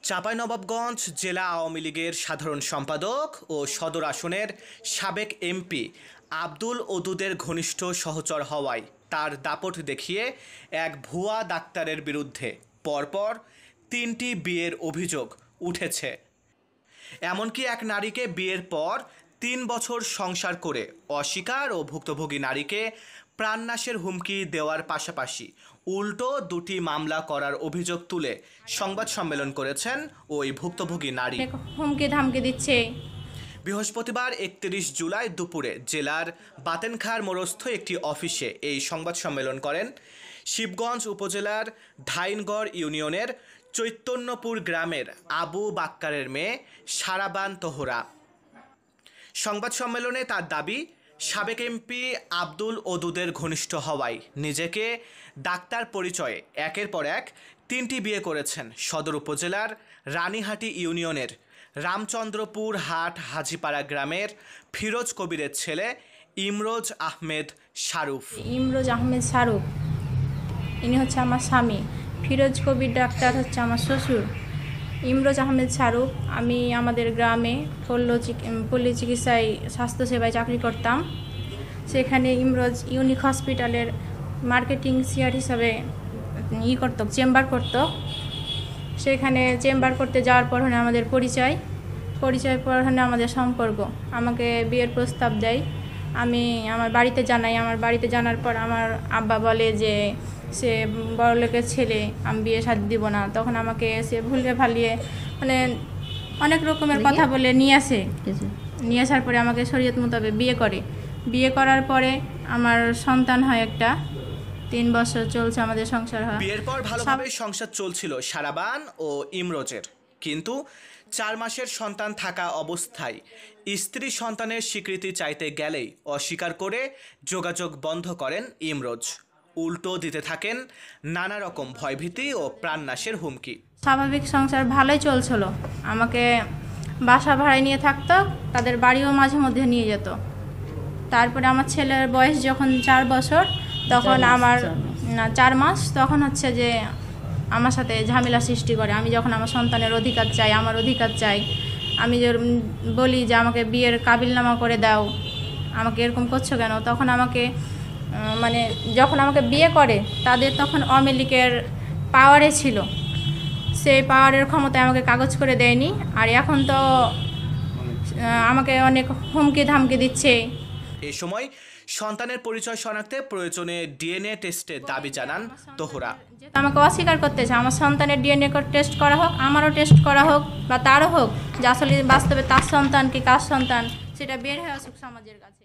চাঁপাইনবাবগঞ্জ জেলা আওয়ামী লীগের সাধারণ সম্পাদক ও সদর আসনের সাবেক এমপি আব্দুল ওদুদের ঘনিষ্ঠ সহচর হওয়ায় তার দাপট দেখিয়ে এক ভুয়া ডাক্তারের বিরুদ্ধে পরপর ৩টি বিয়ের অভিযোগ উঠেছে। এমনকি এক নারীকে বিয়ের পর ৩ বছর সংসার করে অস্বীকার ও ভুক্তভোগী নারীকে প্রাণনাশের হুমকি দেওয়ার পাশাপাশি উল্টো ২টি মামলা করার অভিযোগ তুলে সংবাদ সম্মেলন করেছেন ওই ভুক্তভোগী নারী। হুমকি ধামকি দিচ্ছে। বৃহস্পতিবার ৩১ জুলাই দুপুরে জেলার বাতেনখার মোড়স্থ একটি অফিসে এই সংবাদ সম্মেলন করেন শিবগঞ্জ উপজেলার ধাইনগড় ইউনিয়নের চৈতন্যপুর গ্রামের আবু বাক্কারের মেয়ে সারাবান তোহরা। সংবাদ সম্মেলনে তার দাবি, সাবেক এমপি আব্দুল ওদুদের ঘনিষ্ঠ হওয়ায় নিজেকে ডাক্তার পরিচয়ে একের পর এক ৩টি বিয়ে করেছেন সদর উপজেলার রানীহাটি ইউনিয়নের রামচন্দ্রপুর হাট হাজিপাড়া গ্রামের ফিরোজ কবিরের ছেলে ইমরোজ আহমেদ শারুফ। ইনি হচ্ছে আমার স্বামী। ফিরোজ কবির ডাক্তার হচ্ছে আমার শ্বশুর। ইমরোজ আহমেদ শারুফ। আমি আমাদের গ্রামে পল্লী চিকিৎসায় স্বাস্থ্যসেবায় চাকরি করতাম। সেখানে ইমরোজ ইউনিক হসপিটালের মার্কেটিং সিআর হিসাবে চেম্বার করত। সেখানে চেম্বার করতে যাওয়ার পর আমাদের পরিচয় পর আমাদের সম্পর্ক। আমাকে বিয়ের প্রস্তাব দেয়। আমি আমার বাড়িতে জানাই। আমার বাড়িতে জানার পর আমার আব্বা বলে যে সে বড়লোকের ছেলে, আমি বিয়ে শাদী দিব না। তখন আমাকে সে ভুলে ভালিয়ে অনেক রকমের কথা বলে নিয়ে আসার পরে আমাকে শরীয়ত মোতাবেক বিয়ে করার পরে আমার সন্তান হয় একটা। ৩ বছর চলছে আমাদের সংসার হয়। বিয়ের পর ভালোভাবে সংসার চলছিল সারাবান ও ইমরোজের, কিন্তু 4 মাসের সন্তান থাকা অবস্থায় স্ত্রী সন্তানের স্বীকৃতি চাইতে গেলেই অস্বীকার করে যোগাযোগ বন্ধ করেন ইমরোজ। উল্টো দিতে থাকেন নানা রকম ভয়ভীতি ও প্রাণনাশের হুমকি। স্বাভাবিক সংসার ভালোই চলছিল। আমাকে বাসা ভাড়ায় নিয়ে থাকতো, তাদের বাড়িও মাঝে মধ্যে নিয়ে যেত। তারপরে আমার ছেলের বয়স যখন 4 বছর, তখন 4 মাস, তখন হচ্ছে যে আমার সাথে ঝামেলা সৃষ্টি করে। আমি যখন আমার সন্তানের অধিকার চাই, আমার অধিকার চাই, আমি বলি যে আমাকে বিয়ের কাবিলনামা করে দাও, আমাকে এরকম করছো কেন? তখন আমাকে যখন আমাকে বিয়ে করে তাদের তখন আওয়ামী লীগের পাওয়ারে ছিল। সেই পাওয়ারের ক্ষমতায় আমাকে কাগজ করে দেয়নি। আর এখন তো আমাকে অনেক হুমকি ধামকি দিচ্ছে। এই সময় সন্তানের পরিচয় শনাক্তে প্রয়োজনে ডিএনএ টেস্টের দাবি জানান তোহরা। আমাকে অস্বীকার করতেছে। আমার সন্তানের ডিএনএ টেস্ট করা হোক, আমারও টেস্ট করা হোক, বা তারও হোক, যে আসলে বাস্তবে তার সন্তান কি কার সন্তান সেটা বের হয়ে আসুক সমাজের কাছে।